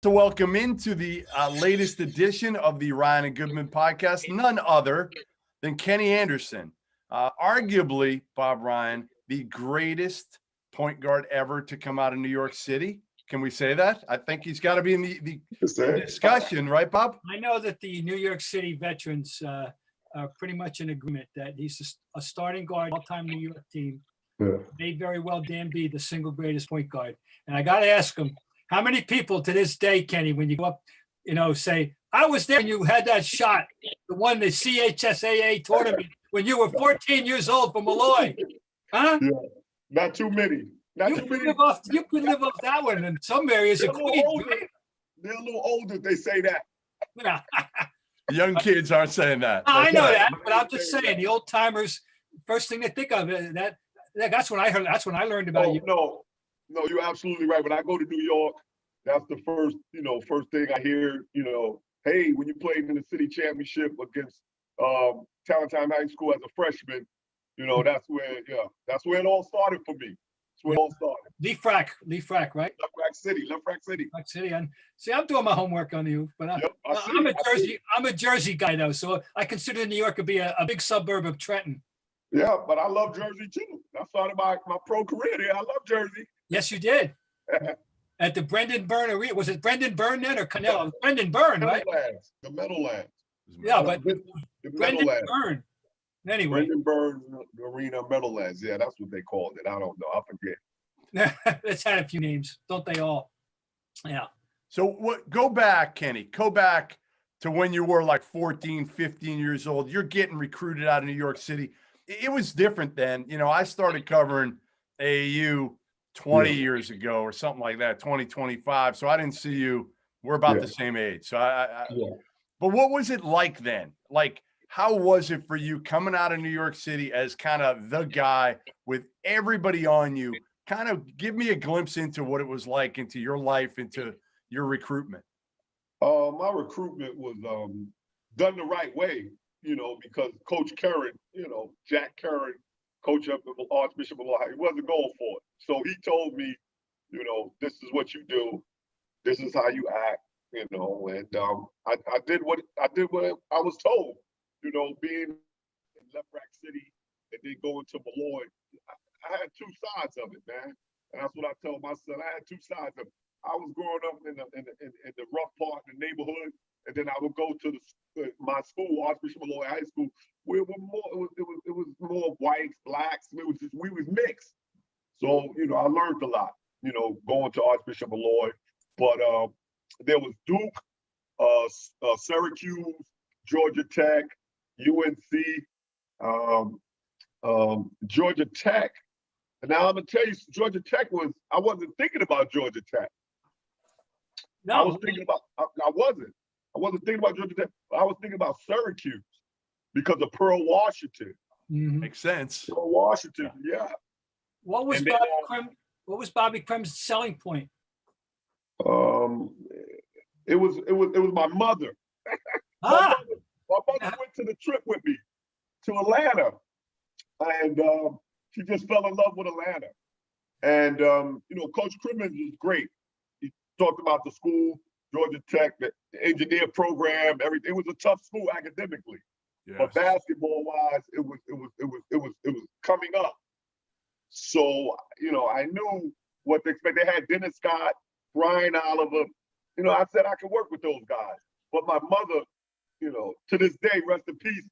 To welcome into the latest edition of the Ryan and Goodman podcast, none other than Kenny Anderson, arguably, Bob Ryan, the greatest point guard ever to come out of New York City. Can we say that? I think he's got to be in the discussion, right, Bob? I know that the New York City veterans are pretty much in agreement that he's a starting guard, all-time New York team. Yeah. May very well damn be the single greatest point guard. And I got to ask him, how many people to this day, Kenny, when you go up, say, I was there when you had that shot, the one, the CHSAA tournament, when you were 14 years old from Malloy? Huh? Yeah. Not too many. You could live off that one in some areas of Queens. Right? They're a little older if they say that. Yeah. The young kids aren't saying that. I know that, but I'm just saying, the old timers, first thing they think of that's when I heard. That's when I learned about you. No, you're absolutely right. When I go to New York, that's the first thing I hear. Hey, when you played in the city championship against Talentine High School as a freshman, that's where it all started for me. That's where it all started. Lee Frack, right? Left Rack City. And see, I'm doing my homework on you, but I'm a Jersey guy though, so I consider New York to be a big suburb of Trenton. Yeah, but I love Jersey too. I started my pro career there. I love Jersey. Yes, you did. At the Brendan Byrne Arena. Was it Brendan Byrne then or Cannell? It was Brendan Byrne, right? The Meadowlands. Yeah, but the Brendan Byrne. Anyway. Brendan Byrne Arena Meadowlands. Yeah, that's what they called it. I don't know. I forget. It's had a few names, don't they all? Yeah. So go back, Kenny. Go back to when you were like 14, 15 years old. You're getting recruited out of New York City. It was different then. I started covering AAU 20 years ago or something like that, 2025. So I didn't see you. We're about the same age. So But what was it like then? Like, how was it for you coming out of New York City as kind of the guy with everybody on you? Kind of give me a glimpse into what it was like, into your life, into your recruitment. My recruitment was done the right way, because Coach Curran, Jack Curran, coach up at Archbishop of Ohio, he wasn't going for it. So he told me, this is what you do, this is how you act, and I did what I was told, being in Left Rack City and then going to Malloy. I had two sides of it, man, and that's what I tell my son. I had two sides of it. I was growing up in the rough part of the neighborhood, and then I would go to my school, Archbishop Malloy High School, where it was more whites, blacks. We was mixed. So I learned a lot, going to Archbishop Malloy. But there was Duke, Syracuse, Georgia Tech, UNC, Georgia Tech. And now I'm gonna tell you, Georgia Tech I wasn't thinking about Georgia Tech. No, I wasn't thinking about Georgia Tech. I was thinking about Syracuse because of Pearl Washington. Mm-hmm. Makes sense. Pearl Washington, yeah. What was Bobby Crim's selling point? It was my mother. My mother went to the trip with me to Atlanta, and she just fell in love with Atlanta. And Coach Crimmins is great. He talked about the school, Georgia Tech, the engineer program, everything. It was a tough school academically, but basketball wise, it was coming up. So I knew what to expect. They had Dennis Scott, Brian Oliver. I said I could work with those guys. But my mother, to this day, rest in peace.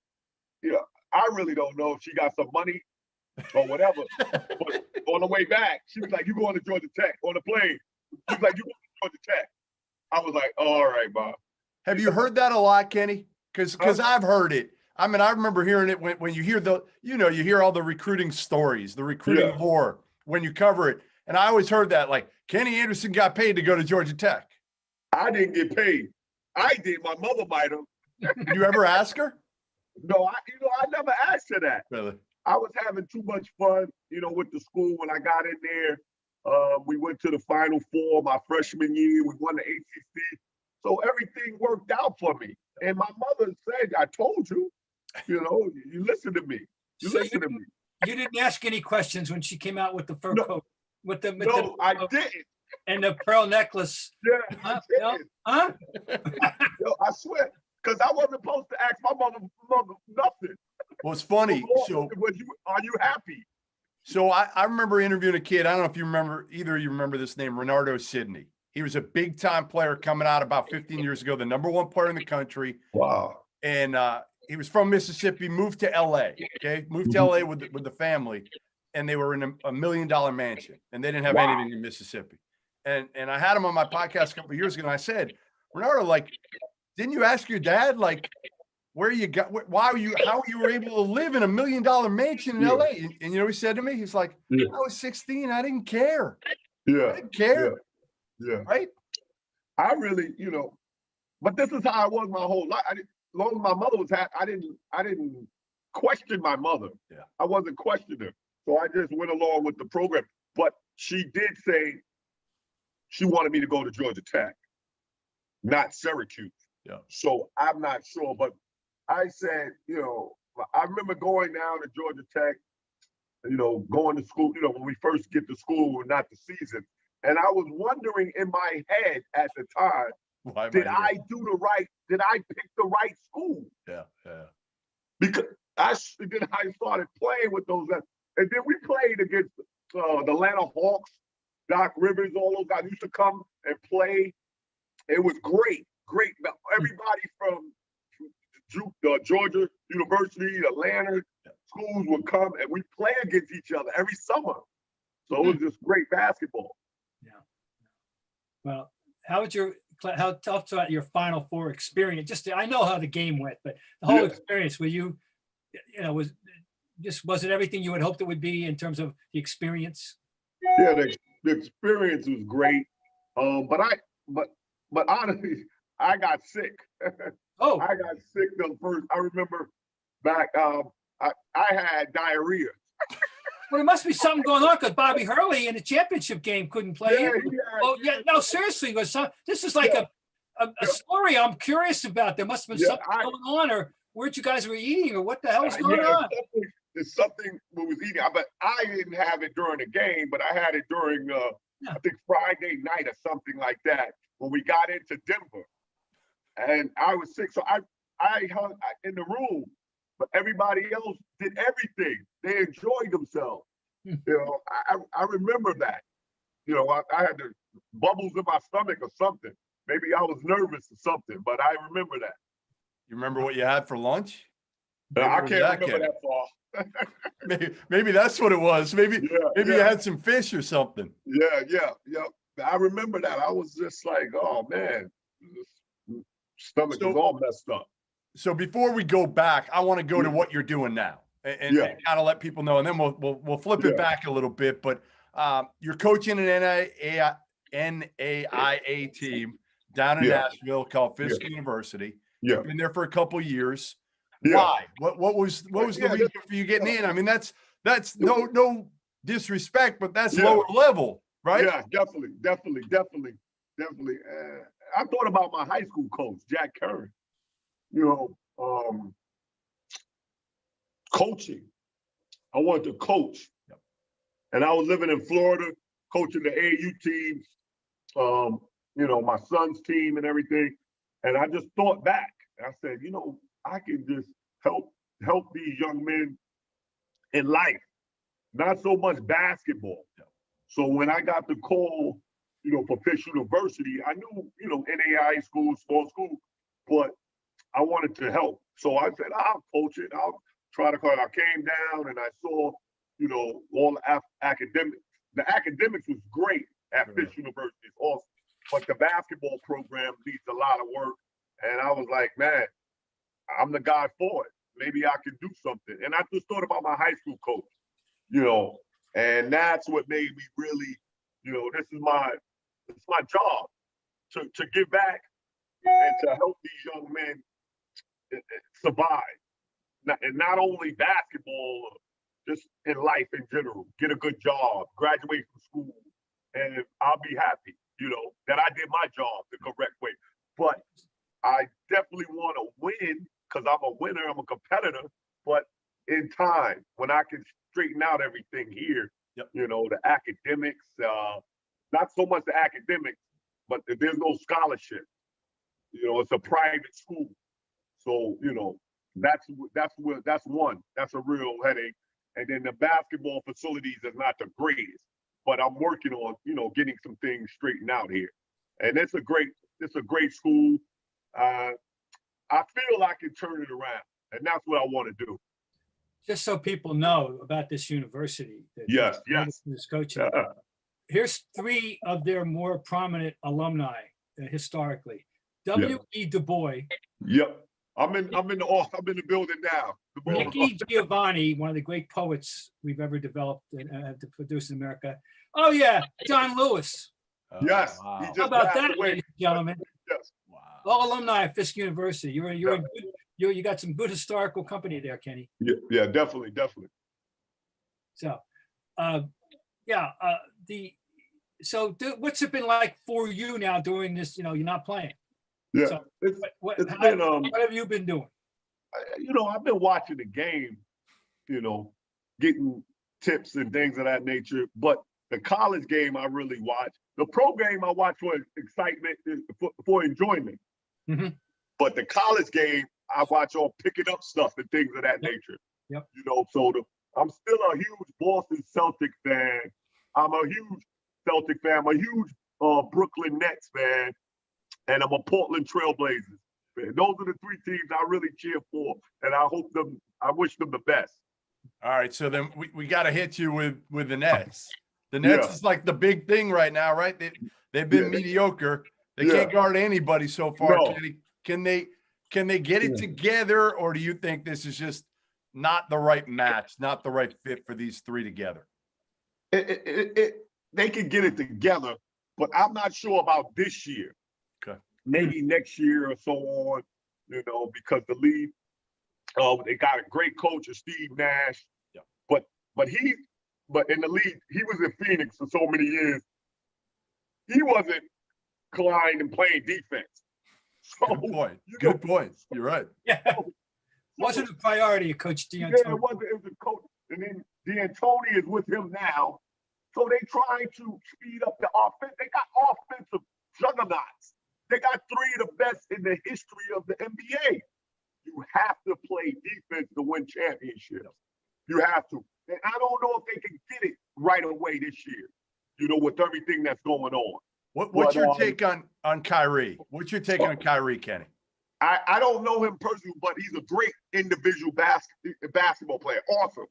I really don't know if she got some money or whatever. But on the way back, she was like, "You going to Georgia Tech?" On the plane, she was like, "You going to Georgia Tech?" I was like, "Oh, all right, Bob." Have you heard that a lot, Kenny? Because I've heard it. I mean, I remember hearing it when you hear you hear all the recruiting stories, the recruiting lore when you cover it. And I always heard that, like, Kenny Anderson got paid to go to Georgia Tech. I didn't get paid. I did. My mother might have. Did you ever ask her? No, I never asked her that. Really? I was having too much fun, with the school when I got in there. We went to the Final Four my freshman year. We won the ACC. So everything worked out for me. And my mother said, "I told you, you listen to me. You didn't ask any questions when she came out with the fur coat. I didn't. And the pearl necklace. Yeah. did. Huh? Yo, I swear, because I wasn't supposed to ask my mother nothing. Well, it's funny. So, Are you happy? so I remember interviewing a kid. I don't know if you remember, either of you remember this name, Renardo Sidney. He was a big time player coming out about 15 years ago, the #1 player in the country. Wow. And he was from Mississippi, moved to LA. Okay. Moved to LA with the family. And they were in a $1 million mansion, and they didn't have anything in Mississippi. And I had him on my podcast a couple of years ago, and I said, Renardo, like, didn't you ask your dad, like, where you got, how you were able to live in a $1 million mansion in LA? And you know, he said to me, he's like, I was 16. I didn't care. Yeah. I didn't care. Yeah. Right. I really, but this is how I was my whole life. As long as my mother was happy, I didn't question my mother. Yeah. I wasn't questioning her. So I just went along with the program. But she did say she wanted me to go to Georgia Tech, not Syracuse. Yeah. So I'm not sure. But I said, I remember going down to Georgia Tech, going to school, when we first get to school, not the season. And I was wondering in my head at the time, did I pick the right school? Yeah. Because I started playing with those. And then we played against the Atlanta Hawks, Doc Rivers, all those guys used to come and play. It was great. Everybody from Georgia University, Atlanta schools would come, and we play against each other every summer. So it was just great basketball. Yeah. Well, how tough was your Final Four experience? I know how the game went, but the whole experience, were you, was it everything you had hoped it would be in terms of the experience? Yeah, the experience was great. But honestly, I got sick. Oh, I got sick the first. I remember back. I had diarrhea. Well, there must be something going on because Bobby Hurley in the championship game couldn't play. Yeah, no, seriously, this is like a story I'm curious about. There must have been something going on, or weren't you guys were eating, or what the hell was going on? It's something we was eating. But I didn't have it during the game, but I had it during I think Friday night or something like that when we got into Denver, and I was sick. So I hung in the room, but everybody else did everything. They enjoyed themselves. I remember that. I had the bubbles in my stomach or something. Maybe I was nervous or something, but I remember that. You remember what you had for lunch? I can't remember that far. maybe that's what it was. Maybe you had some fish or something. Yeah. I remember that. I was just like, oh man, stomach was all messed up. So before we go back, I want to go to what you're doing now and kind of let people know, and then we'll flip it back a little bit. But you're coaching an NAIA team down in Nashville called Fisk University. Yeah, been there for a couple of years. Yeah. Why? What was the reason for you getting in? I mean, that's no disrespect, but that's lower level, right? Yeah, definitely. I thought about my high school coach, Jack Curry. Coaching. I wanted to coach, and I was living in Florida, coaching the AAU teams. My son's team and everything. And I just thought back. I said, I can just help these young men in life, not so much basketball. So when I got the call, for Fisk University, I knew, NAIA school, small school, but I wanted to help. So I said, I'll coach it. I'll try to call it. I came down and I saw, all the academics. The academics was great at Fisk University. It's awesome. But the basketball program needs a lot of work. And I was like, man, I'm the guy for it. Maybe I can do something. And I just thought about my high school coach, and that's what made me really, this is my job to give back and to help these young men survive. And not only basketball, just in life in general, get a good job, graduate from school, and I'll be happy, that I did my job the correct way. But I definitely want to win because I'm a winner, I'm a competitor, but in time, when I can straighten out everything here, the academics, not so much the academics, but there's no scholarship. You know, it's a private school. So, you know, that's one. That's a real headache. And then the basketball facilities is not the greatest, but I'm working on, you know, getting some things straightened out here. And it's a great school. I feel I can turn it around, and that's what I want to do. Just so people know about this university. Yes. This coaching. Here's 3 of their more prominent alumni historically. W.E. Du Bois. Yep. I'm in the building now. Nicky Giovanni, one of the great poets we've ever developed and to produce in America. Oh yeah, John Lewis. Yes. Wow. He just How about passed that, away. ladies and gentlemen? Yes. Wow. All alumni of Fisk University. You got some good historical company there, Kenny. Yeah, definitely. So, what's it been like for you now during this? You know, you're not playing. Yeah. So, what have you been doing? You know, I've been watching the game, you know, getting tips and things of that nature. But the college game I really watch. The pro game I watch for excitement, for enjoyment. Mm-hmm. But the college game I watch on picking up stuff and things of that nature. Yep. You know, so I'm still a huge Boston Celtic fan. I'm a huge Celtic fan. I'm a huge Brooklyn Nets fan. And I'm a Portland Trailblazers fan. Those are the 3 teams I really cheer for, and I wish them the best. All right, so then we got to hit you with the Nets. The Nets is like the big thing right now, right? They've been mediocre. They can't guard anybody so far. No. Can they get it together, or do you think this is just not the right match, not the right fit for these 3 together? They can get it together, but I'm not sure about this year. Okay. Maybe next year or so on, you know, because the league, they got a great coach, Steve Nash. Yeah. But in the league, he was in Phoenix for so many years. He wasn't inclined and playing defense. So, Good point. You're right. Yeah. Wasn't a priority of Coach D'Antoni. Yeah, it wasn't. It was a coach. And then D'Antoni is with him now. So they trying to speed up the offense. They got offensive juggernauts. They got 3 of the best in the history of the NBA. You have to play defense to win championships. You have to. And I don't know if they can get it right away this year, you know, with everything that's going on. What's your take on Kyrie? What's your take on Kyrie, Kenny? I don't know him personally, but he's a great individual basketball player. Awesome.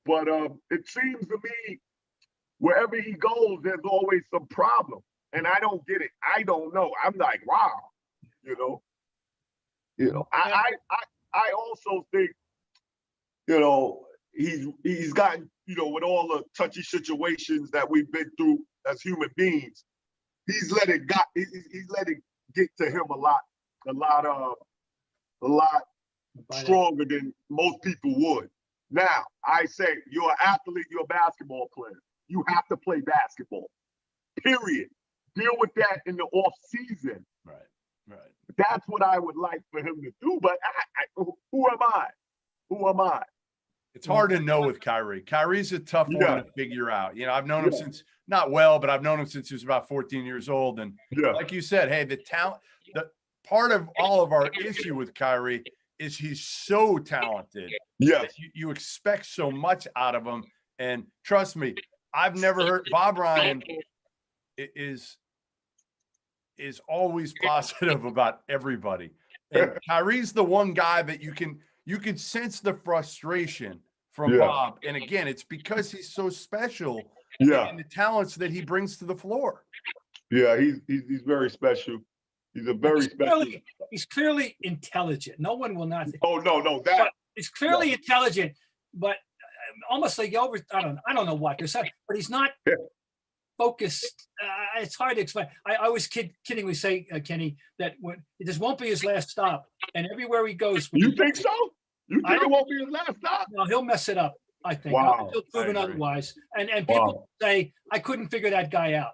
But it seems to me wherever he goes, there's always some problem. And I don't get it. I don't know. I'm like, wow, you know. I also think, you know, he's gotten, you know, with all the touchy situations that we've been through as human beings, he's let it get to him a lot stronger than most people would. Now, I say you're an athlete, you're a basketball player. You have to play basketball. Period. Deal with that in the off season. Right. That's what I would like for him to do. But who am I? It's hard to know with Kyrie. Kyrie's a tough one to figure out. You know, I've known him since, not well, but I've known him since he was about 14 years old. And like you said, hey, the talent, the part of all of our issue with Kyrie is he's so talented. Yeah. You expect so much out of him. And trust me, I've never heard Bob Ryan is always positive about everybody. And Kyrie's the one guy that you can sense the frustration from Bob. And again, it's because he's so special and the talents that he brings to the floor. Yeah, he's very special. He's a very special. He's clearly intelligent. No one will not. Oh, no. He's clearly intelligent, but almost like I don't know what. But he's not focused. It's hard to explain. I always kiddingly say, Kenny, that this won't be his last stop. And everywhere he goes. You think so? You think it won't be his last stop? No, he'll mess it up, I think. Wow. He'll prove it otherwise. And people say, I couldn't figure that guy out.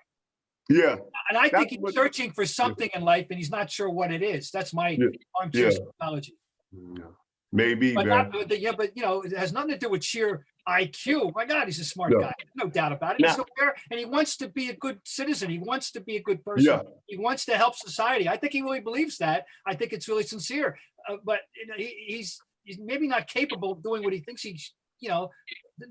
Yeah. And I think he's searching for something in life and he's not sure what it is. That's my armchair psychology. Yeah. Maybe. But you know, it has nothing to do with sheer IQ. My God, he's a smart guy. No doubt about it. He's aware, and he wants to be a good citizen. He wants to be a good person. Yeah. He wants to help society. I think he really believes that. I think it's really sincere. But he's maybe not capable of doing what he thinks he's.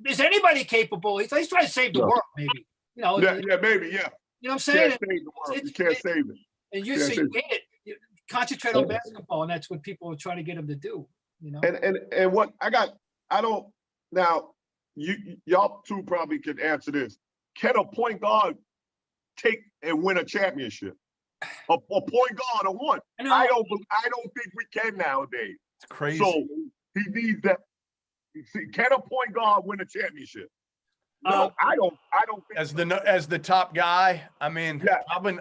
Is anybody capable? He's trying to save the world, maybe. Maybe, yeah. You know what I'm saying? Can't save the world. You can't save it. And you see it. Concentrate on basketball, and that's what people are trying to get him to do. And what I don't now. Y'all two probably can answer this. Can a point guard take and win a championship? A point guard or one? I don't think we can nowadays. It's crazy. So he needs that. See, can a point guard win a championship? No, I don't think as the top guy. I mean, probably,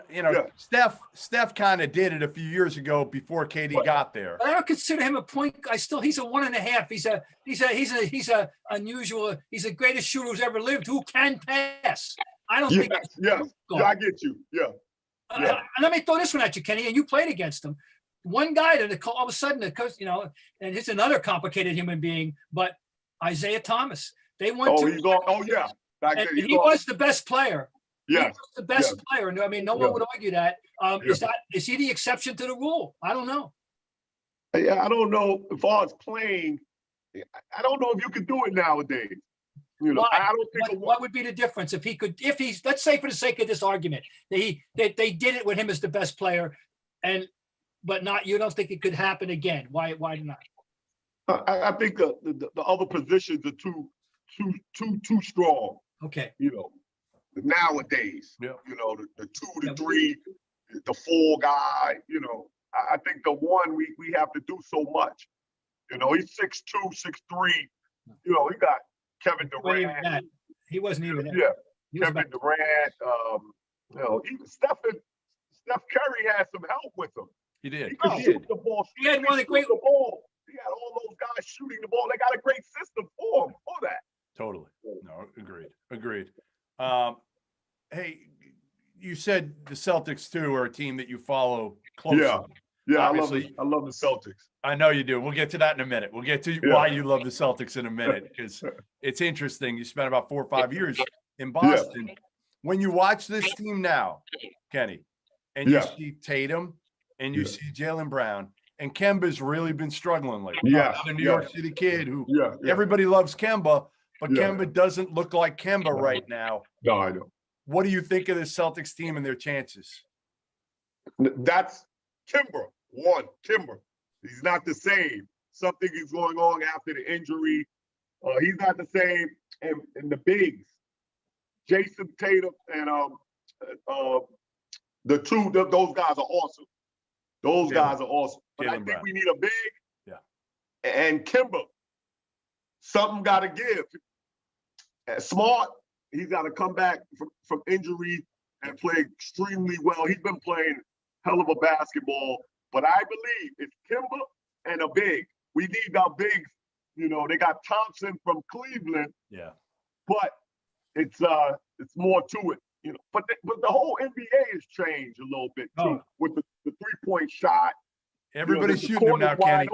Steph kind of did it a few years ago before KD got there. I don't consider him a point guy. He's a 1.5. He's a unusual. He's the greatest shooter who's ever lived. Who can pass? I don't think. I get you. And let me throw this one at you, Kenny. And you played against him. One guy that all of a sudden, and he's another complicated human being, but Isaiah Thomas. They went he was the best player. Yeah, he was the best player. I mean, no one would argue that. Is he the exception to the rule? I don't know. Yeah, I don't know. As far as playing, I don't know if you could do it nowadays. I don't think. What would be the difference if he's? Let's say, for the sake of this argument, that they did it with him as the best player, but not. You don't think it could happen again? Why not? I think the other positions are too strong. Okay. Nowadays. Yeah. The 2, the 3, the 4 guy. I think the 1 we have to do so much. He's 6'2", 6'3". He got Kevin Durant. He wasn't even. Yeah. Kevin Durant. Even Steph Curry had some help with him. He did. He could shoot the ball. He had one of the great. He had all those guys shooting the ball. They got a great system for him for that. Totally. No, agreed. Hey, you said the Celtics too are a team that you follow closely. Yeah. Obviously, I love the Celtics. I know you do. We'll get to that in a minute. We'll get to why you love the Celtics in a minute, because it's interesting. You spent about 4 or 5 years in Boston. When you watch this team now, Kenny, and you see Tatum and you see Jaylen Brown, and Kemba's really been struggling lately. The New York City kid who everybody loves Kemba, but Kemba doesn't look like Kemba right now. No, I know. What do you think of the Celtics team and their chances? That's Kemba. Kemba. He's not the same. Something is going on after the injury. He's not the same. And the bigs, Jason Tatum and the two, those guys are awesome. Those guys are awesome. But I think we need a big. Yeah. And Kemba, something got to give. Smart, he's got to come back from injury and play extremely well. He's been playing hell of a basketball. But I believe it's Kemba and a big. We need our bigs. They got Thompson from Cleveland. Yeah. But it's more to it. But the whole NBA has changed a little bit too with the 3-point shot. Everybody's shooting them now, Kenny.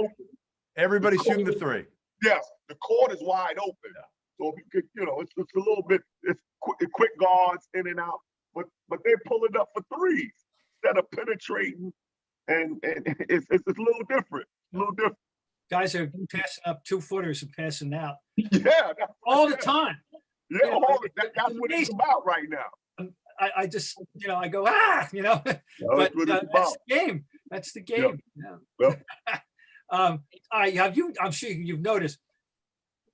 Everybody's shooting the 3. Yes, the court is wide open. Yeah. So if you could, it's a little bit, it's quick guards in and out, but they pull it up for threes instead of penetrating, and it's a little different. Guys are passing up 2-footers and passing out. Yeah, all the time. Yeah, that's what it's about right now. I just, I go, but that's the game. That's the game. Yeah. I'm sure you've noticed,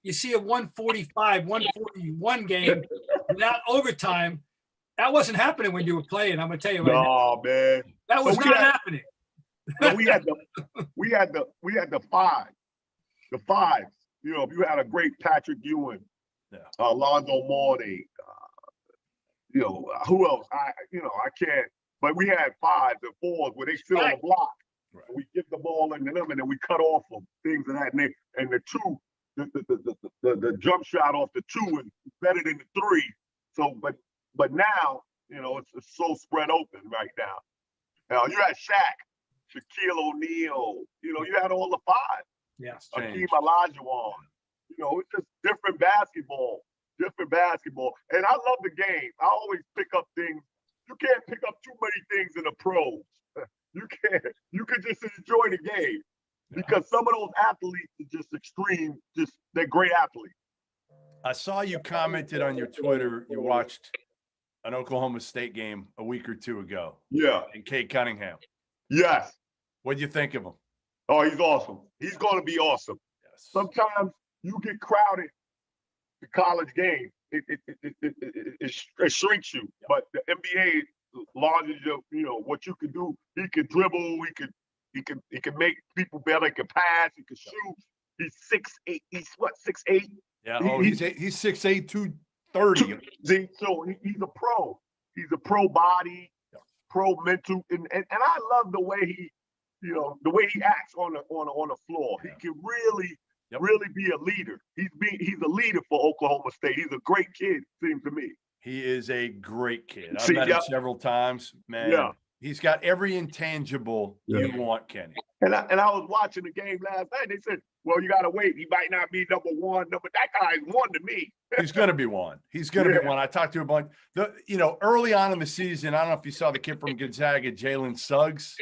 you see a 145, 141 game without overtime. That wasn't happening when you were playing. I'm going to tell you right now. Man. That was not happening. we had the fives. The fives. If you had a great Patrick Ewing, Alonzo Mourning, who else? I can't. But we had 5s and 4s where they sit on the block. Right. We get the ball into them and then we cut off them. Things of that nature. And the 2, the jump shot off the 2 is better than the 3. So, but now, it's so spread open right now. Now you had Shaq, Shaquille O'Neal. You had all the 5. Yeah. Hakeem Olajuwon. You know, it's just different basketball. And I love the game. I always pick up things. You can't pick up too many things in the pros. You can't. You can just enjoy the game because some of those athletes are just extreme. They're great athletes. I saw you commented on your Twitter. You watched an Oklahoma State game a week or two ago. Yeah. And Cade Cunningham. Yes. What do you think of him? Oh, he's awesome. He's going to be awesome. Yes. Sometimes you get crowded. The college game, it shrinks you. Yep. But the NBA larger, you know, what you can do. He can dribble. He can make people better. He can pass. He can shoot. He's 6'8". He's what, 6'8"? Yeah. He's 6'8", 230. So he's a pro. He's a pro body, pro mental, and I love the way he, you know, the way he acts on the floor. Yeah. He can really be a leader. He's a leader for Oklahoma State. He's a great kid, seems to me. He is a great kid. I've met him several times, man. Yeah. He's got every intangible you want, Kenny. And I was watching the game last night. They said, well, you got to wait. He might not be number one, but that guy's one to me. He's going to be one. He's going to be one. I talked to a bunch. Early on in the season, I don't know if you saw the kid from Gonzaga, Jalen Suggs.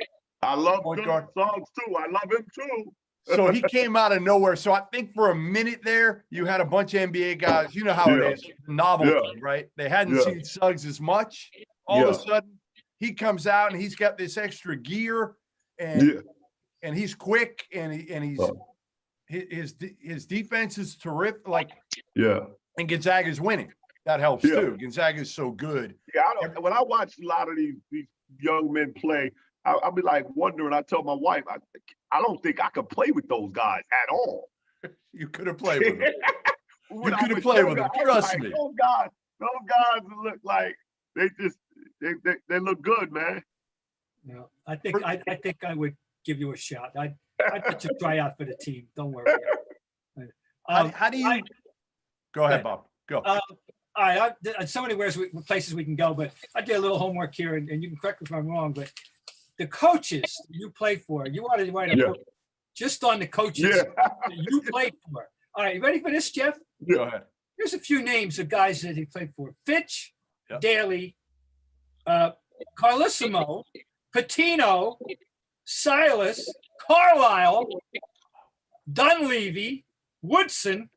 I love Suggs too. I love him too. So he came out of nowhere. So I think for a minute there, you had a bunch of NBA guys. You know how it is, novelty, right? They hadn't seen Suggs as much. All of a sudden, he comes out and he's got this extra gear, and he's quick, and his defense is terrific. And Gonzaga's winning. That helps too. Gonzaga's so good. Yeah, when I watch a lot of these young men play, I'll be like wondering. I tell my wife, I don't think I could play with those guys at all. You could have played with them. You could have played with them. Trust me. Those guys look like they look good, man. No, I think I would give you a shot. I'd put you try out for the team. Don't worry. How do you? Go ahead, Bob. Go. All right. There's so many places we can go, but I did a little homework here, and you can correct me if I'm wrong, but the coaches you played for, you wanted to write a book just on the coaches you played for. All right, you ready for this, Jeff? Go ahead. Here's a few names of guys that he played for: Fitch, Daly, Carlissimo, Patino, Silas, Carlisle, Dunleavy, Woodson,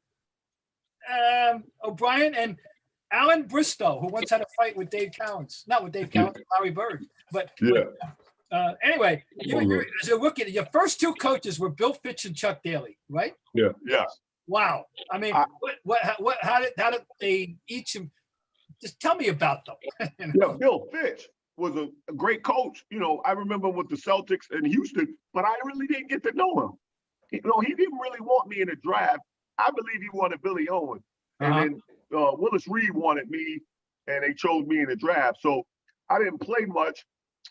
O'Brien, and Alan Bristow, who once had a fight with Dave Cowens. Not with Dave Cowens, Larry Bird. But anyway, as a rookie, your first two coaches were Bill Fitch and Chuck Daly, right? Yeah. Yeah. Wow. I mean, how did they each? Just tell me about them. Yeah, Bill Fitch was a great coach. You know, I remember with the Celtics in Houston, but I really didn't get to know him. You know, he didn't really want me in the draft. I believe he wanted Billy Owens. And then Willis Reed wanted me, and they chose me in the draft. So I didn't play much,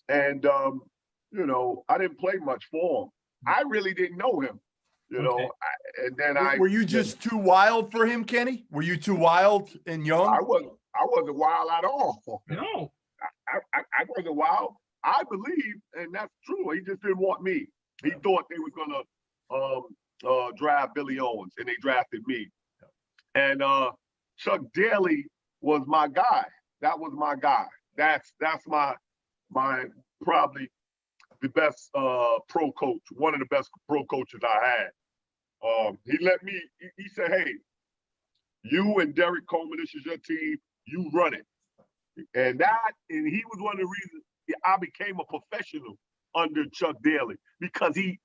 and, you know, I didn't play much for him. I really didn't know him, you know. Were you just too wild for him, Kenny? Were you too wild and young? I wasn't wild at all. No. I wasn't wild. I believe, and that's true, he just didn't want me. He thought they were going to draft Billy Owens, and they drafted me. And Chuck Daly was my guy. That was my guy. That's my probably the best pro coach, one of the best pro coaches I had. He let me, he said, hey, you and Derek Coleman, this is your team, you run it. And he was one of the reasons I became a professional under Chuck Daly, because he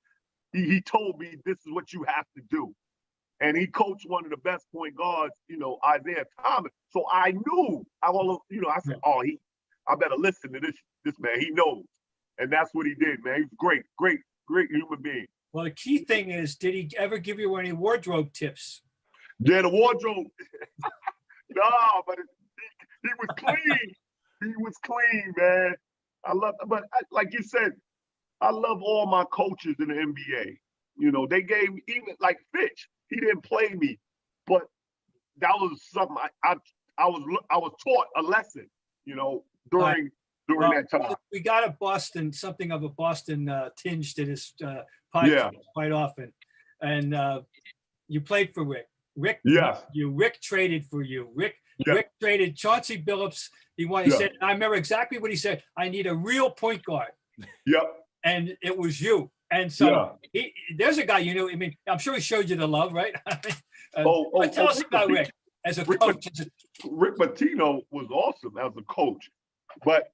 told me this is what you have to do. And he coached one of the best point guards, you know, Isaiah Thomas. So I knew, I said, I better listen to this man. He knows. And that's what he did, man. He was great human being. Well, the key thing is, did he ever give you any wardrobe tips? Yeah, the wardrobe. No, but he was clean. He was clean, man. Like you said, I love all my coaches in the NBA. You know, they gave me, even like Fitch, he didn't play me, but that was something I was taught a lesson, you know, during that time. We got something of a Boston tinge to this podcast quite often. And you played for Rick. Rick, Yes. Rick traded for you. Rick Yeah. Rick traded Chauncey Billups. He wanted. He Yeah. said, I remember exactly what he said. I need a real point guard, Yep. and it was you. And so there's a guy you know. I mean, I'm sure he showed you the love, right? Tell us about Rick as a coach. Rick Pitino was awesome as a coach, but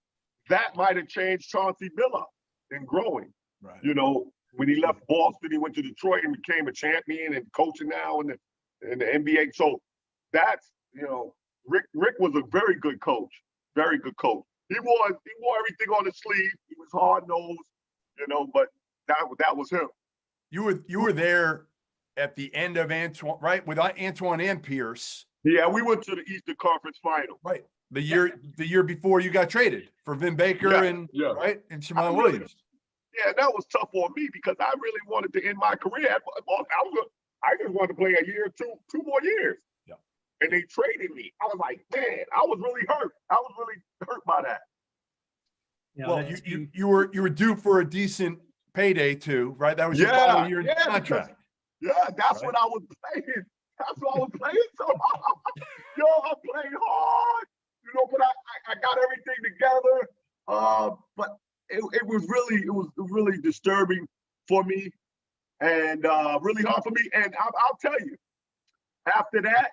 that might have changed Chauncey Billups in growing. Right. You know, when he left Boston, he went to Detroit and became a champion and coaching now in the NBA. So that's, you know, Rick was a very good coach, very good coach. He wore everything on his sleeve. He was hard nosed, you know, but that was him. You were there at the end of Antoine, right? With Antoine and Pierce. Yeah, we went to the Eastern Conference Final. Right. The year before you got traded for Vin Baker right? And Shimon Williams. Yeah, that was tough on me because I really wanted to end my career. I just wanted to play a year, two more years. Yeah. And they traded me. I was like, man, I was really hurt. I was really hurt by that. Yeah, well, you were due for a decent payday too, right? That was your final year contract. That's what I was playing. That's what I was playing so hard. Yo, I played hard. You know, but I got everything together. But it was really disturbing for me and really hard for me. And I'll tell you, after that,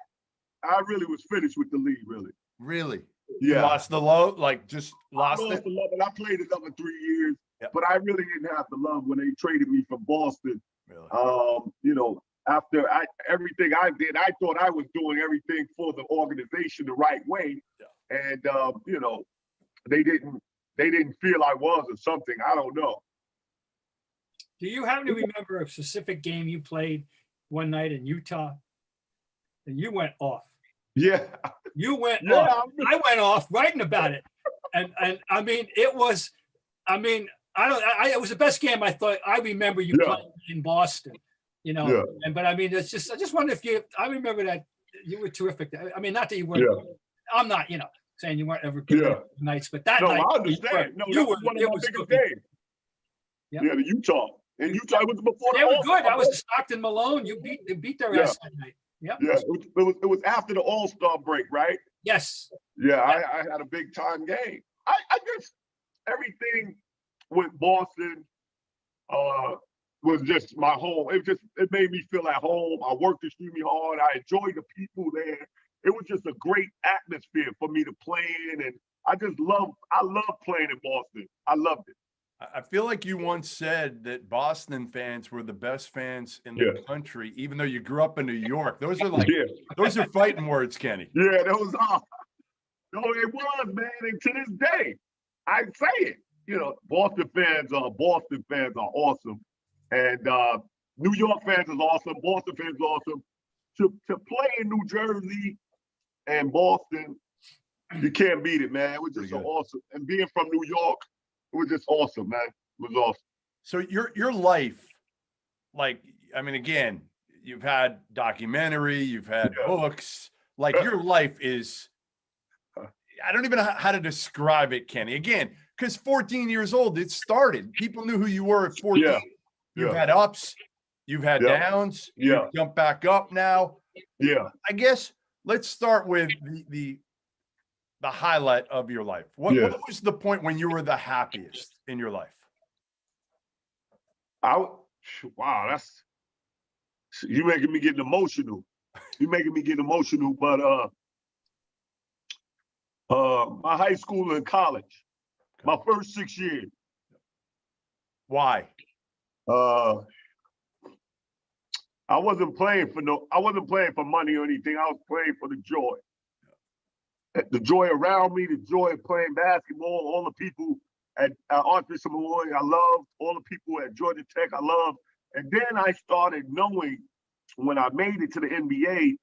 I really was finished with the league, really. Really? Yeah. You lost the love? Like just lost I lost it? the love, and I played another 3 years. Yep. But I really didn't have the love when they traded me from Boston. Really? You know, after everything I did, I thought I was doing everything for the organization the right way. Yeah. And you know, they didn't feel I was or something. I don't know. Do you happen to remember a specific game you played one night in Utah and you went off? Yeah. You went off. I went off writing about it. And I mean, it was, it was the best game I thought I remember you playing in Boston, you know. Yeah. But I mean, I just wonder if I remember that you were terrific. I mean, not that you weren't, I'm not, you know, saying you weren't ever good nights, but that night. No, I understand. That was one of my biggest games. Yeah, the Utah. And Utah was before they were good. That was Stockton Malone. You beat their ass that night. Yep. Yeah, it was after the All-Star break, right? Yes. Yeah, I had a big time game. I guess everything with Boston was just my home. It made me feel at home. I worked extremely hard. I enjoyed the people there. It was just a great atmosphere for me to play in, and I love playing in Boston. I loved it. I feel like you once said that Boston fans were the best fans in the country, even though you grew up in New York. Those are those are fighting words, Kenny. Yeah, that was no, it was, man. And to this day, I say it. You know, Boston fans are awesome, and New York fans is awesome. Boston fans is awesome. To play in New Jersey and Boston, you can't beat it, man. It was just so awesome. And being from New York, it was just awesome, man. It was awesome. So your life, like, I mean, again, you've had documentary, you've had books. Like your life is, I don't even know how to describe it, Kenny. Again, because 14 years old, it started. People knew who you were at 14. Yeah. You've had ups, you've had downs. You've jumped back up now. Yeah. I guess let's start with the highlight of your life. What was the point when you were the happiest in your life? Wow, you making me get emotional. But my high school and college, my first 6 years. Why? I wasn't playing for money or anything. I was playing for the joy. The joy around me, the joy of playing basketball, all the people at Archbishop Malloy, I loved. All the people at Georgia Tech, I loved. And then I started knowing when I made it to the NBA,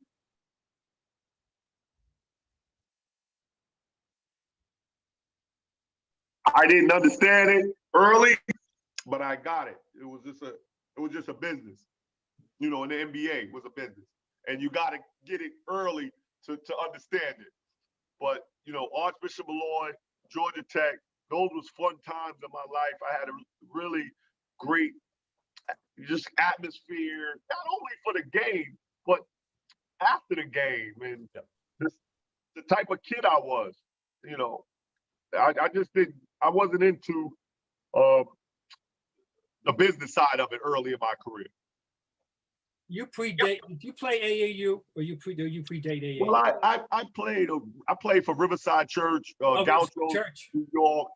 I didn't understand it early, but I got it. It was just a business. You know, in the NBA was a business. And you got to get it early to understand it. But, you know, Archbishop Malloy, Georgia Tech, those was fun times in my life. I had a really great just atmosphere, not only for the game, but after the game, and this the type of kid I was. You know, I just didn't. I wasn't into the business side of it early in my career. You predate. Did you play AAU or you predate AAU? Well, I played for Riverside Church, Gaucho, Church. New York.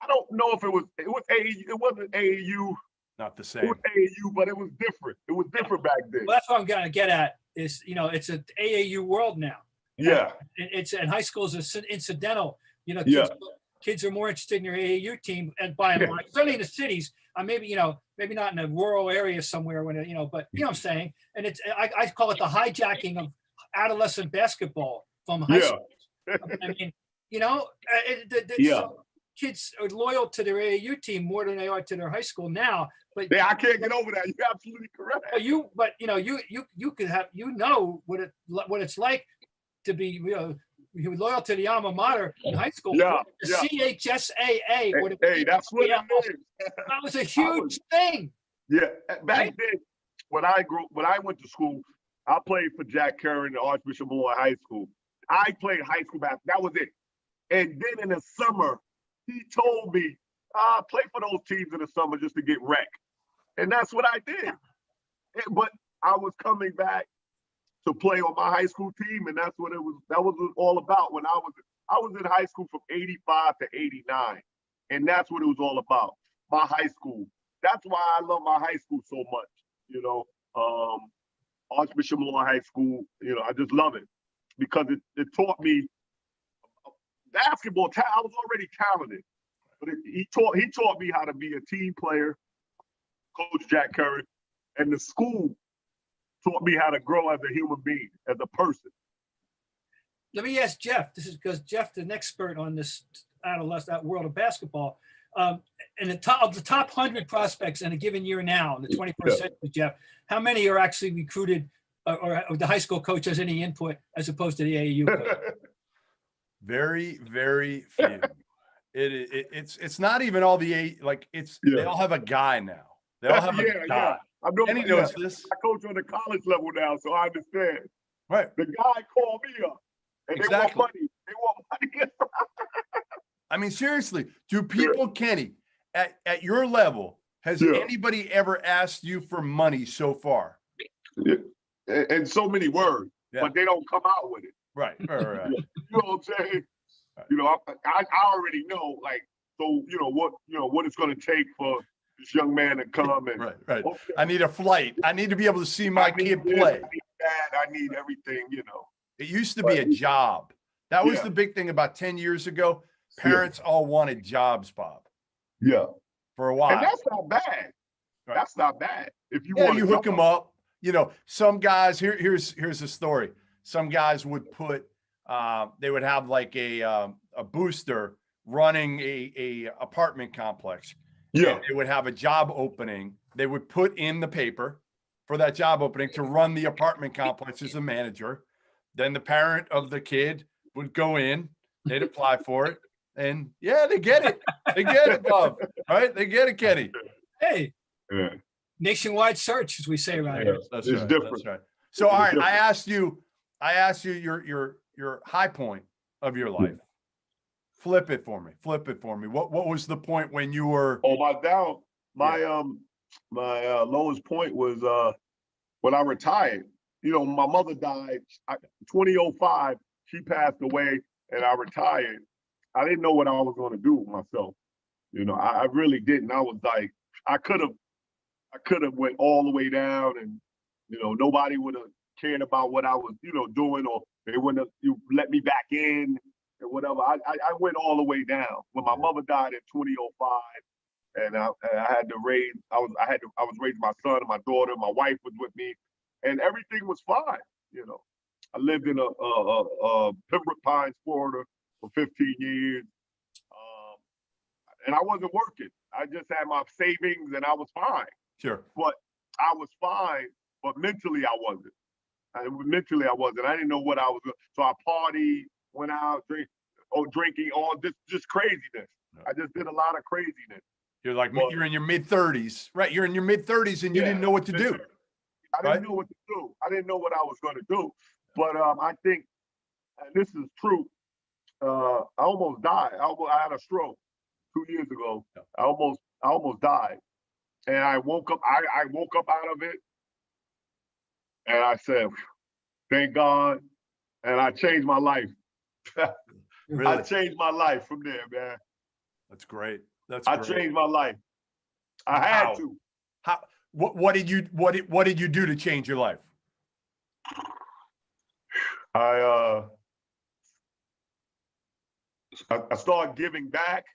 I don't know if it was AAU. It wasn't AAU. Not the It same. was AAU, but it was different. It was different back then. Well, that's what I'm going to get at. Is it's an AAU world now. Yeah. It's and high schools are incidental. Yeah. Kids are more interested in your AAU team, and by and large, certainly in the cities. Maybe maybe not in a rural area somewhere when but what I'm saying. And it's I call it the hijacking of adolescent basketball from high school. I mean, so kids are loyal to their AAU team more than they are to their high school now. But yeah, I can't get over that. You're absolutely correct. You could have what it's like to be loyal to the alma mater in high school. Yeah, CHSAA. Hey, that's what it is. That was a huge thing. Yeah, back then, when I went to school, I played for Jack Curran and Archbishop Malloy High School. I played high school basketball. That was it. And then in the summer, he told me, play for those teams in the summer just to get wrecked. And that's what I did. But I was coming back to play on my high school team, and that's what it was. That was all about. When I was in high school from '85 to '89, and that's what it was all about. My high school. That's why I love my high school so much. Archbishop Malloy High School. I just love it because it taught me basketball. I was already talented, but he taught me how to be a team player. Coach Jack Curran, and the school taught me how to grow as a human being, as a person. Let me ask Jeff. This is because Jeff is an expert on this that world of basketball. And the top 100 prospects in a given year now, in the 21st century, Jeff, how many are actually recruited, or the high school coach has any input as opposed to the AAU coach? Very, very few. It's not even all the they all have a guy now. They all have a guy. Yeah. And he knows this. I coach on the college level now, so I understand. Right. The guy called me up, and Exactly. They want money. I mean, seriously, do people, Kenny, at your level, has anybody ever asked you for money so far? Yeah. And so many words, but they don't come out with it. Right. You know what I'm saying? Right. I already know, what it's going to take for this young man to come and right. Okay. I need a flight. I need to be able to see my kid play. I need that. I need everything. It used to be a job. That was the big thing about 10 years ago. Parents all wanted jobs, Bob. Yeah. For a while. And that's not bad. Right. That's not bad. If you want to hook them up. Some guys, here's a story. Some guys would put they would have like a booster running a apartment complex. Yeah. They would have a job opening. They would put in the paper for that job opening to run the apartment complex as a manager. Then the parent of the kid would go in, they'd apply for it. And they get it. They get it, Bob. Right? They get it, Kenny. Hey. Yeah. Nationwide search, as we say around here. That's it's right. different. That's right. So all right, I asked you your high point of your life. Flip it for me. What was the point when you were? My lowest point was when I retired. My mother died 2005. She passed away, and I retired. I didn't know what I was going to do with myself. I really didn't. I was like, I could have went all the way down, and nobody would have cared about what I was doing, or they wouldn't have let me back in. Or whatever. I went all the way down when my mother died in 2005, and I had to raise. I was raising my son and my daughter. My wife was with me, and everything was fine. I lived in a Pembroke Pines, Florida, for 15 years, and I wasn't working. I just had my savings, and I was fine. Sure. But I was fine, but mentally I wasn't. I didn't know what I was doing. So I partied. Went out, drinking, all this, just craziness. I just did a lot of craziness. You're in your mid-30s, right? You're in your mid-30s and you didn't know what to do. I didn't know what to do. I didn't know what I was going to do. But I think, and this is true, I almost died. I had a stroke 2 years ago. Yeah. I almost died. And I woke up, I woke up out of it. And I said, thank God. And I changed my life. Really? I changed my life from there, man. That's great. I changed my life. I had to. How? What did you do to change your life? I started giving back,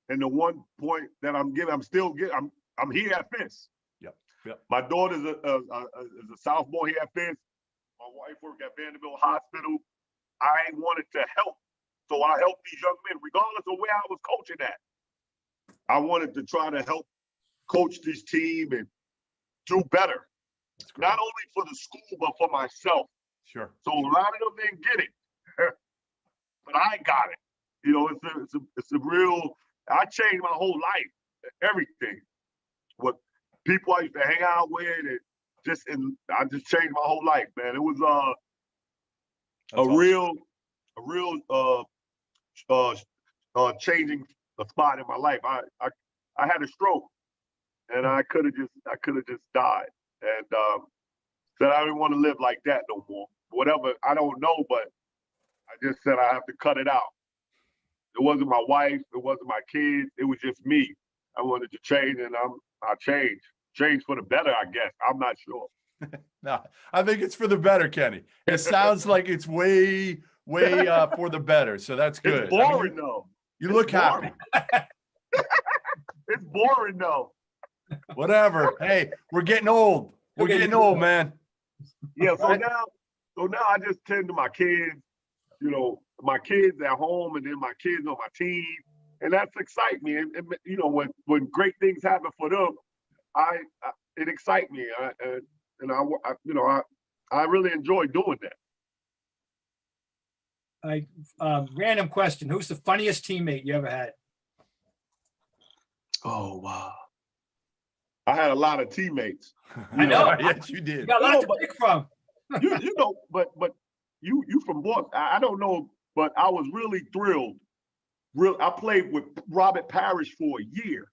and the one point that I'm giving, I'm here at Fisk. Yep. My daughter's a sophomore here at Fisk. My wife worked at Vanderbilt Hospital. I wanted to help, so I helped these young men, regardless of where I was coaching at. I wanted to try to help coach this team and do better, not only for the school but for myself. Sure. So a lot of them didn't get it, but I got it. You know, it's a real. I changed my whole life, everything. What people I used to hang out with, and I just changed my whole life, man. It was a real changing a spot in my life. I had a stroke, and I could have just died, and said I didn't want to live like that no more. Whatever, I don't know, but I just said I have to cut it out. It wasn't my wife, it wasn't my kids, it was just me. I wanted to change, and I changed. Changed for the better, I guess. I'm not sure. No, I think it's for the better, Kenny. It sounds like it's way for the better. So that's good. It's boring though. You look happy. It's boring though. Whatever. Hey, we're getting old. We're getting old, man. Yeah. So now I just tend to my kids. You know, my kids at home, and then my kids on my team, and that's excite me. And you know, when great things happen for them, it excites me. I really enjoy doing that. Random question: who's the funniest teammate you ever had? Oh wow! I had a lot of teammates. I know. Yes, you did. You got a lot to pick from. you know, but you from Boston. I don't know, but I was really thrilled. I played with Robert Parrish for a year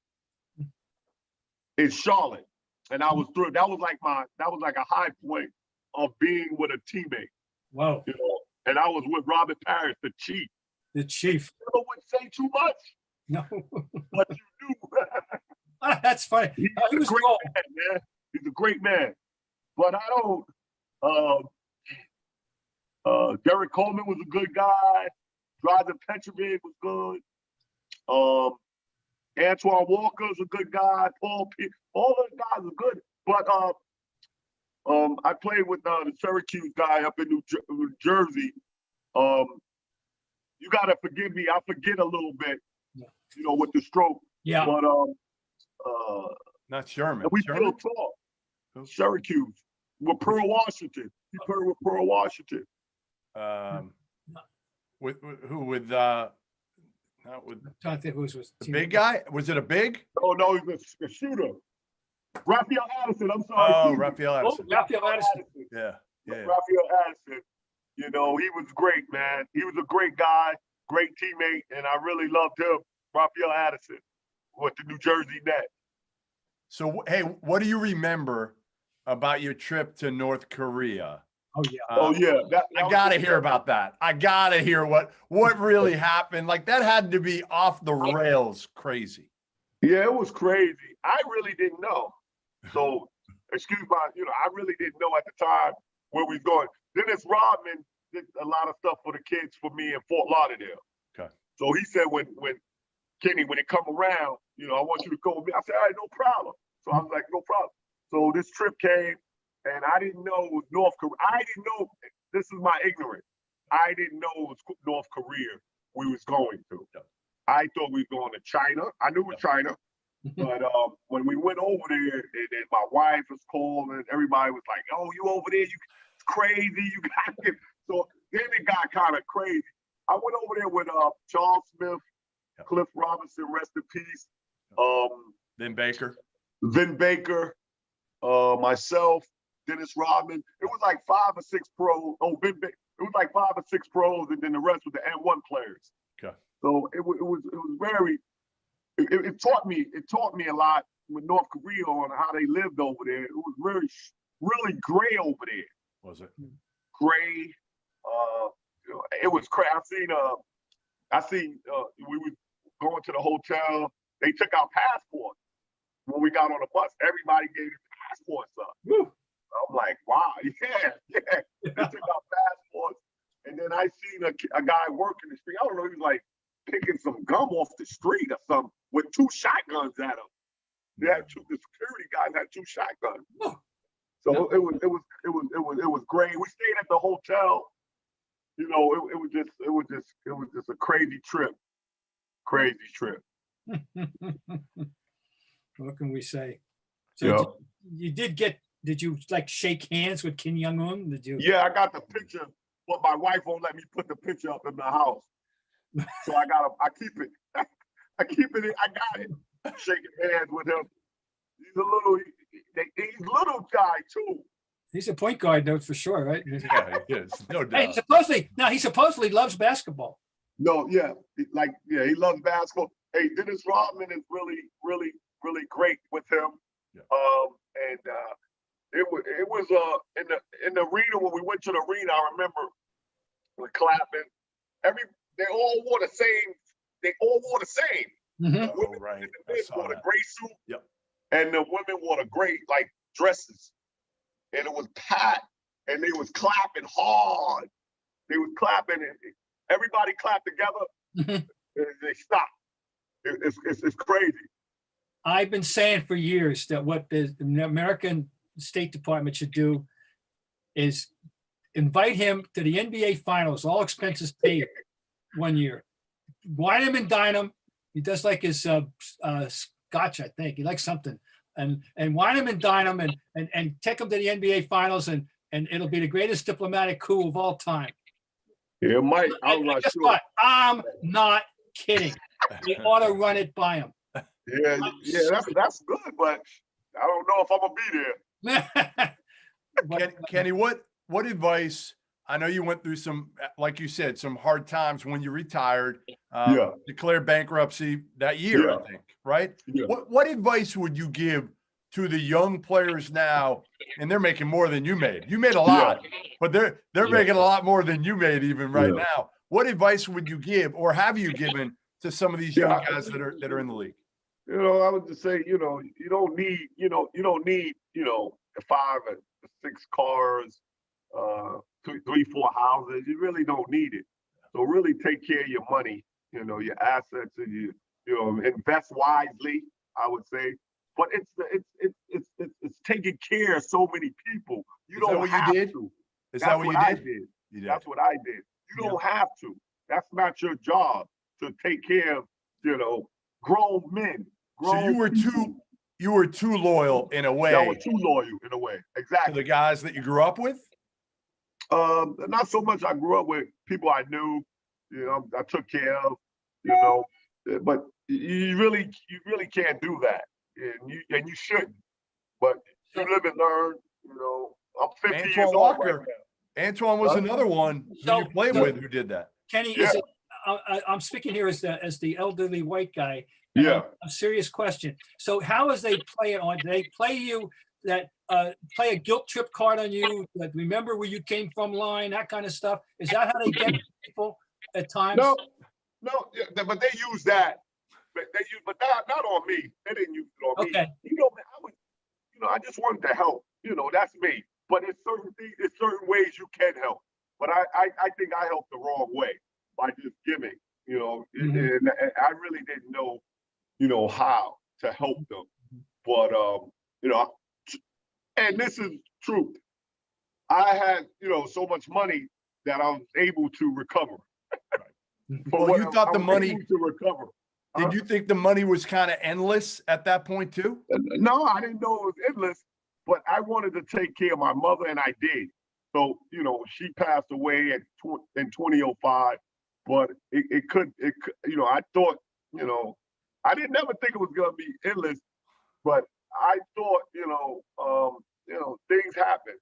in Charlotte, and I was thrilled. That was like a high point of being with a teammate. Wow. You know, and I was with Robert Parrish, the chief. The chief. Never would say too much. No. But you do. That's funny. He's He was a great cool. man. He's a great man. But I don't. Derek Coleman was a good guy. Drazen Petrovic was good. Antoine Walker's a good guy. Paul P. All those guys are good. But I played with the Syracuse guy up in New Jersey. You gotta forgive me. I forget a little bit. You know, with the stroke. Yeah. But Not Sherman. we Sherman? still talk. Syracuse with Pearl Washington. He played with Pearl Washington. With who? With not with I'm trying to think who was the big guy. Was it a big? Oh no, he's a shooter. Raphael Addison. I'm sorry. Oh, Raphael Addison. Oh, Raphael Addison. Yeah. Raphael Addison. You know, he was great, man. He was a great guy, great teammate, and I really loved him. Raphael Addison with the New Jersey Nets. So, hey, what do you remember about your trip to North Korea? Oh yeah. I gotta hear about that. I gotta hear what really happened. Like that had to be off the rails crazy. Yeah, it was crazy. I really didn't know. So, excuse my, I really didn't know at the time where we was going. Dennis Rodman did a lot of stuff for the kids for me in Fort Lauderdale. Okay. So he said when Kenny, when it come around, I want you to go with me. I said, all right, no problem. So I was like, no problem. So this trip came, and I didn't know it was North Korea. I didn't know, this is my ignorance. I didn't know it was North Korea we was going to. Yep. I thought we were going to China. I knew it was China. But when we went over there, and my wife was calling, everybody was like, oh, you over there, it's crazy. You got it. So then it got kind of crazy. I went over there with Charles Smith, yep. Cliff Robinson, rest in peace. Vin Baker. Myself, Dennis Rodman. It was like 5 or 6 pros. Oh, it was like 5 or 6 pros, and then the rest were the N1 players. Okay. So it was very. It taught me a lot with North Korea on how they lived over there. It was really gray over there. Was it? Gray. It was crazy. I seen we were going to the hotel. They took our passports when we got on the bus. Everybody gave their passports up. Woo. I'm like, wow, yeah. They took our passports, and then I seen a guy working the street. I don't know, he was like picking some gum off the street or something with 2 shotguns at him. The security guys had 2 shotguns. So it was great. We stayed at the hotel. You know, it was just a crazy trip. Crazy trip. What can we say? So did you like shake hands with Kim Jong-un? Did you? Yeah, I got the picture, but my wife won't let me put the picture up in the house. So I keep it. I got it. Shaking hands with him. He's a little guy too. He's a point guard, though, for sure, right? Yeah, he is. No doubt. He supposedly loves basketball. No, yeah, he loves basketball. Hey, Dennis Rodman is really great with him. Yeah. It was in the arena when we went to the arena. I remember the clapping. They all wore the same. Mm-hmm. The women right. in the men wore the gray suit. Yep. And the women wore the gray dresses. And it was packed, and they was clapping hard. They was clapping, and everybody clapped together. And they stopped. It's crazy. I've been saying for years that what the American State Department should do is invite him to the NBA Finals, all expenses paid, one year. Wine him and dine him. He does like his scotch, I think. He likes something. And wine him and dine him and take him to the NBA Finals, and it'll be the greatest diplomatic coup of all time. Yeah, it might. I'm not sure. What? I'm not kidding. They ought to run it by him. Yeah, that's good, but I don't know if I'm gonna be there. Kenny, what advice? I know you went through some, like you said, some hard times when you retired. Declared bankruptcy that year, I think, right? Yeah. What advice would you give to the young players now? And they're making more than you made. You made a lot, but they're making a lot more than you made even right now. What advice would you give, or have you given, to some of these young guys that are in the league? You know, I would just say, you don't need 5 or 6 cars, 3, 4 houses. You really don't need it. So really take care of your money, your assets, and you invest wisely, I would say. But it's taking care of so many people. You don't have to. Is that what you did? That's what I did. You don't have to. That's not your job to take care of, grown men. So you were too loyal in a way. I was too loyal in a way. Exactly. To the guys that you grew up with? Not so much. I grew up with people I knew, I took care of, but you really can't do that, and you shouldn't. But you live and learn. I'm 50 years old right now. Antoine was another one who you played with who did that. Kenny, I'm speaking here as the elderly white guy. Yeah. A serious question. So how is they play it on? Do they play you that play a guilt trip card on you? Like, remember where you came from line, that kind of stuff? Is that how they get people at times? No, but they use that. But not on me. They didn't use it on me. I just wanted to help. That's me. But there's certain ways you can help. But I think I helped the wrong way by just giving. And I really didn't know, how to help them. But and this is truth. I had, so much money that I was able to recover. Well, you thought the money to recover. Did you think the money was kind of endless at that point too? No, I didn't know it was endless, but I wanted to take care of my mother, and I did. So, she passed away in 2005, but it could, I thought, I didn't never think it was going to be endless, but I thought, things happen.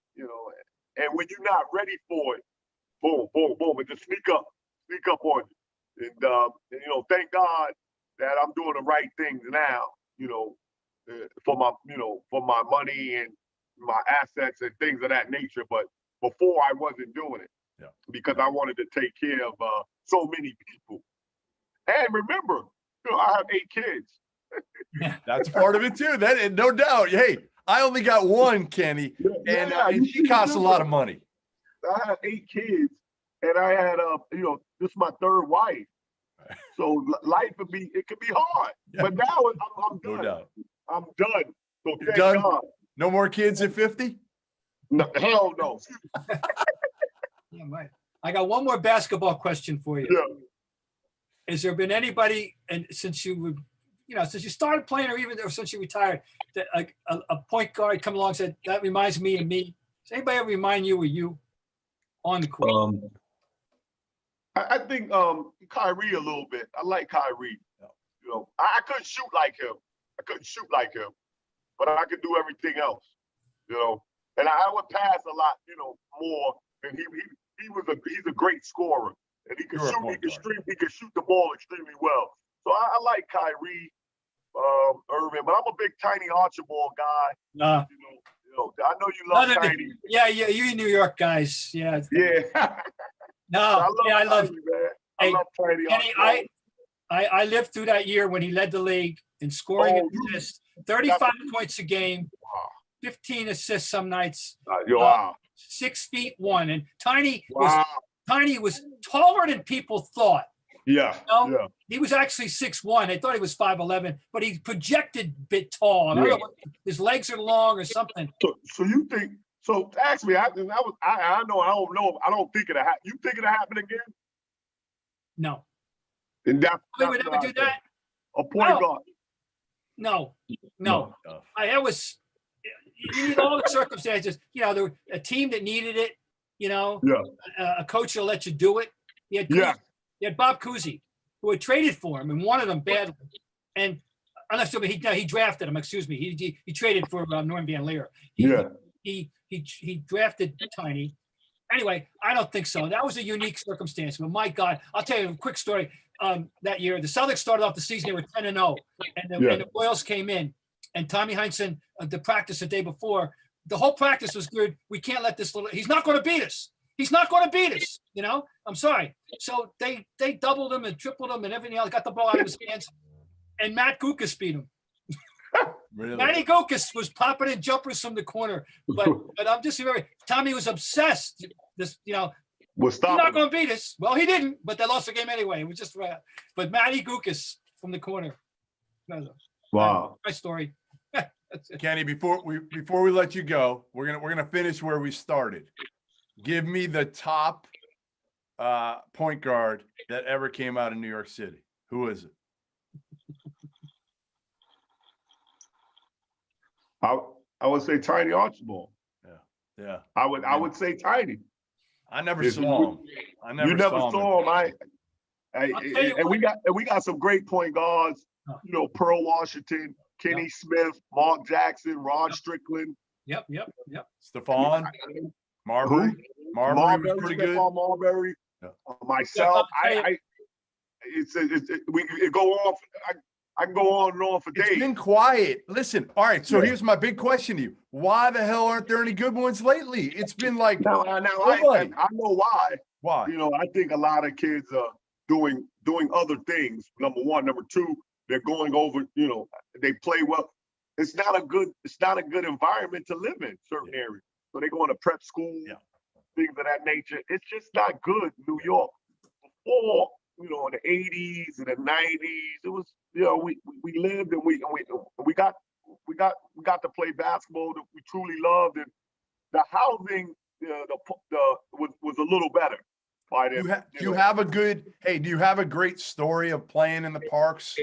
not ready for it, boom, boom, boom, and just sneak up on you. And thank God that I'm doing the right things now, for my money and my assets and things of that nature. But before I wasn't doing it because I wanted to take care of so many people. And remember, I have 8 kids. That's part of it too. That no doubt. Hey, I only got one, Kenny, and she costs a lot of money. I have 8 kids, and I had this is my 3rd wife. So life could be hard, but now I'm done. No doubt. I'm done. So You're thank done? God. No more kids at 50? No, hell no. Yeah, right. I got one more basketball question for you. Yeah. Has there been anybody, and since you started playing, or since you retired, that a point guard come along and said, that reminds me of me? Does anybody ever remind you of you on the court? I think Kyrie a little bit. I like Kyrie. I couldn't shoot like him. But I could do everything else. And I would pass a lot, more. And he's a great scorer, and he can shoot the ball extremely well. So I like Kyrie Irving, but I'm a big Tiny Archibald guy. I know you love Tiny. Yeah, you New York guys. Yeah. Yeah. No, I love Tiny, man. I love Tiny Archibald. I lived through that year when he led the league in scoring and assists, 35 points a game, 15 assists some nights. Wow. 6'1", and Tiny was taller than people thought. Yeah. He was actually 6'1". They thought he was 5'11", but he projected a bit tall. I don't know what, his legs are long or something. So you think? So ask me. I know. I don't know. I don't think it'll happen. You think it'll happen again? No. And we would never do that. A point guard. No. It was. You need all the circumstances. There was a team that needed it. A coach will let you do it. You had Bob Cousy, who had traded for him and wanted him badly, and he drafted him. Excuse me. He traded for Norm Van Leer. He drafted Tiny. Anyway, I don't think so. That was a unique circumstance. But my God, I'll tell you a quick story. That year, the Celtics started off the season, they were 10-0, and the Royals came in, and Tommy Heinsohn, the practice the day before, the whole practice was good. We can't let this he's not going to beat us. He's not going to beat us. I'm sorry. So they doubled him and tripled him and everything else, got the ball out of his hands, and Matt Guokas beat him. Really? Matty Guokas was popping in jumpers from the corner, but I'm just remembering, Tommy was obsessed. He's not going to beat us. Well, he didn't, but they lost the game anyway. It was just, but Matty Guokas from the corner. Wow. My story. Kenny, before we let you go, we're gonna finish where we started. Give me the top point guard that ever came out of New York City. Who is it? I would say Tiny Archibald. Yeah. I would say Tiny. I never saw him. You never saw him. And we got some great point guards. Pearl Washington, Kenny Smith, Mark Jackson, Rod Strickland. Yep. Stephon Marbury. Marbury was pretty good. Marbury. Myself. It go off. I can go on and on for days. It's been quiet. Listen, all right. So here's my big question to you: why the hell aren't there any good ones lately? It's been like now I know why. Why? I think a lot of kids are doing other things. Number one, number two, they're going over. They play well. It's not a good environment to live in certain areas. So they go into prep school, things of that nature. It's just not good. New York before. In the 80s and the 90s, it was, we lived and we got to play basketball that we truly loved, and the housing was a little better by then. Do you have a great story of playing in the parks?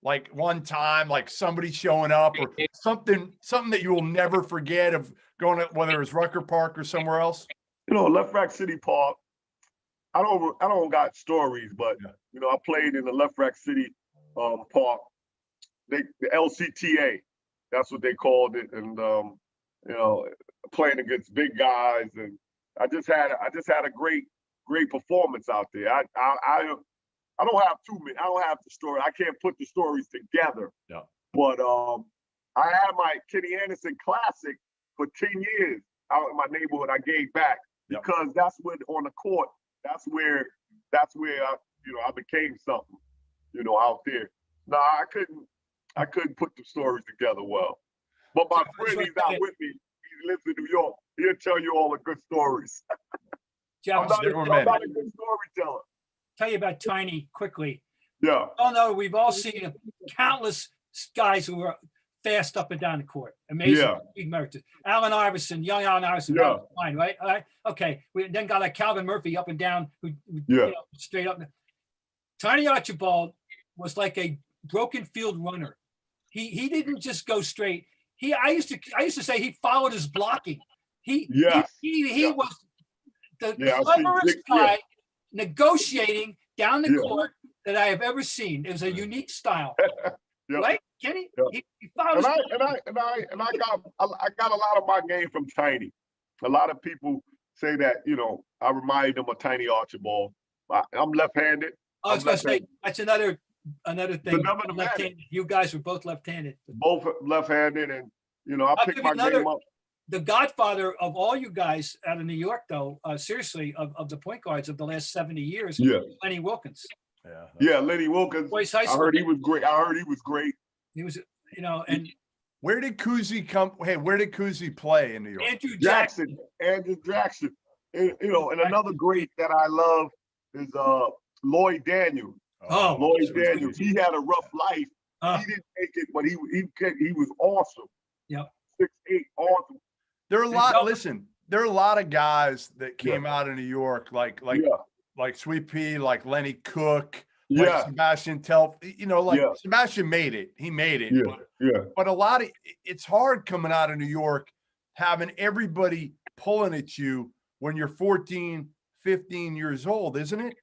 Like one time, like somebody showing up or something that you will never forget of going to, whether it's Rucker Park or somewhere else? Left Rack City Park. I don't got stories, but I played in the Left Rack City Park. The LCTA, that's what they called it, and playing against big guys, and I just had a great performance out there. I don't have too many. I don't have the story. I can't put the stories together. Yeah. But I had my Kenny Anderson Classic for 10 years out in my neighborhood. I gave back because that's when on the court. That's where I became something. Out there. No, I couldn't put the stories together well. But my friend, he's out with me. He lives in New York. He'll tell you all the good stories. I'm not a good storyteller. Tell you about Tiny quickly. Yeah. Oh no, we've all seen countless guys who are fast up and down the court. Amazing. Big merchants. Allen Iverson, young Allen Iverson. Yeah. Fine, right? All right. Okay. We then got like Calvin Murphy up and down, who straight up. Tiny Archibald was like a broken field runner. He didn't just go straight. I used to say he followed his blocking. He was the cleverest guy negotiating down the court that I have ever seen. It was a unique style. Right, Kenny? Yeah. He followed I got a lot of my game from Tiny. A lot of people say that, I reminded them of Tiny Archibald. I'm left-handed. I was going to say, that's another thing. Left-handed. You guys were both left-handed. Both left-handed, and I picked my game up. The godfather of all you guys out of New York, though, seriously, of the point guards of the last 70 years, Lenny Wilkins. Yeah, Lenny Wilkins. I heard he was great. He was, and where did Cousy come? Hey, where did Cousy play in New York? Andrew Jackson. And another great that I love is Lloyd Daniels. Lloyd Daniels. He had a rough life. He didn't make it, but he was awesome. Yep. 6'8", awesome. There are a lot. Listen, there are a lot of guys that came out of New York, like Sweet Pea, like Lenny Cook, like Sebastian Telf. Sebastian made it. He made it. But a lot of it's hard coming out of New York, having everybody pulling at you when you're 14, 15 years old, isn't it?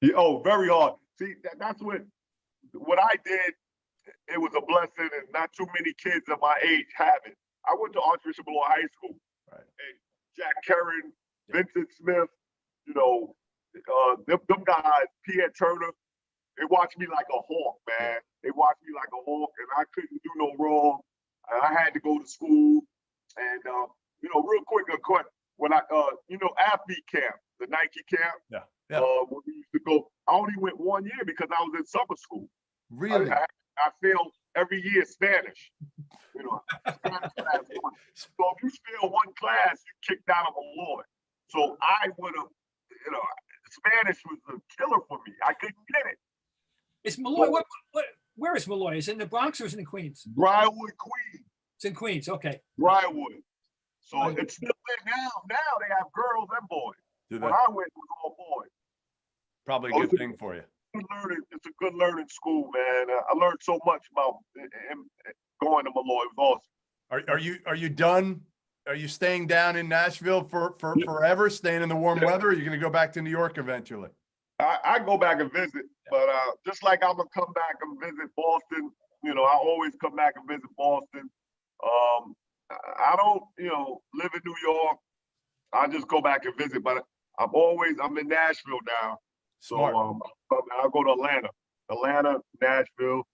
Yeah, very hard. See, that's what I did. It was a blessing, and not too many kids of my age have it. I went to Archbishop Malloy High School. Right. And Jack Karen, Vincent Smith, them guys, Pierre Turner, they watched me like a hawk, man. They watched me like a hawk, and I couldn't do no wrong. I had to go to school. And, real quick, when athlete camp, the Nike camp, when we used to go, I only went 1 year because I was in summer school. Really? I failed every year Spanish. Spanish class 1. So if you fail one class, you kicked out of Malloy. So I would have, Spanish was a killer for me. I couldn't get it. Is Malloy? Where is Malloy? Is it in the Bronx or is it in Queens? Briarwood, Queens. It's in Queens. Okay. Briarwood. So it's still there now. Now they have girls and boys. When I went, it was all boys. Probably a good thing for you. It's a good learning school, man. I learned so much about going to Malloy. It was awesome. Are you done? Are you staying down in Nashville for forever? Staying in the warm weather? Or are you going to go back to New York eventually? I go back and visit, but just like I'm gonna come back and visit Boston. I always come back and visit Boston. I don't, live in New York. I just go back and visit, but I'm in Nashville now. So I'll go to Atlanta, Nashville,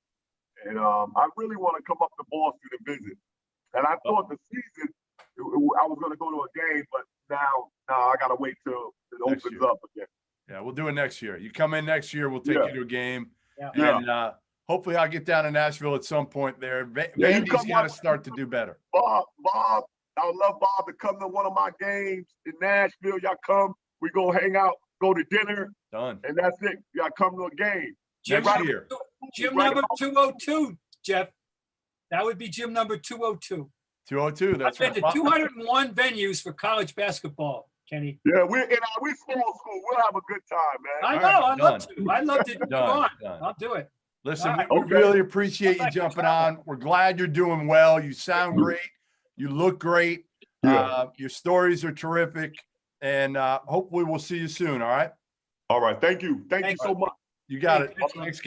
and I really want to come up to Boston and visit. And I thought the season I was going to go to a game, but now I got to wait till it opens up again. Yeah, we'll do it next year. You come in next year, we'll take you to a game, and hopefully I'll get down to Nashville at some point there. Vandy's got to start to do better. Bob, I would love Bob to come to one of my games in Nashville. Y'all come, we go hang out, go to dinner. Done. And that's it. Y'all come to a game. Next year. Gym number 202, Jeff. That would be gym number 202. 202. That's right. 201 venues for college basketball, Kenny. Yeah, we small school. We'll have a good time, man. I know. I'd love to. Done. I'll do it. Listen, we really appreciate you jumping on. We're glad you're doing well. You sound great. You look great. Your stories are terrific. And hopefully we'll see you soon. All right. All right. Thank you. Thank you so much. You got it. Thanks, Ken.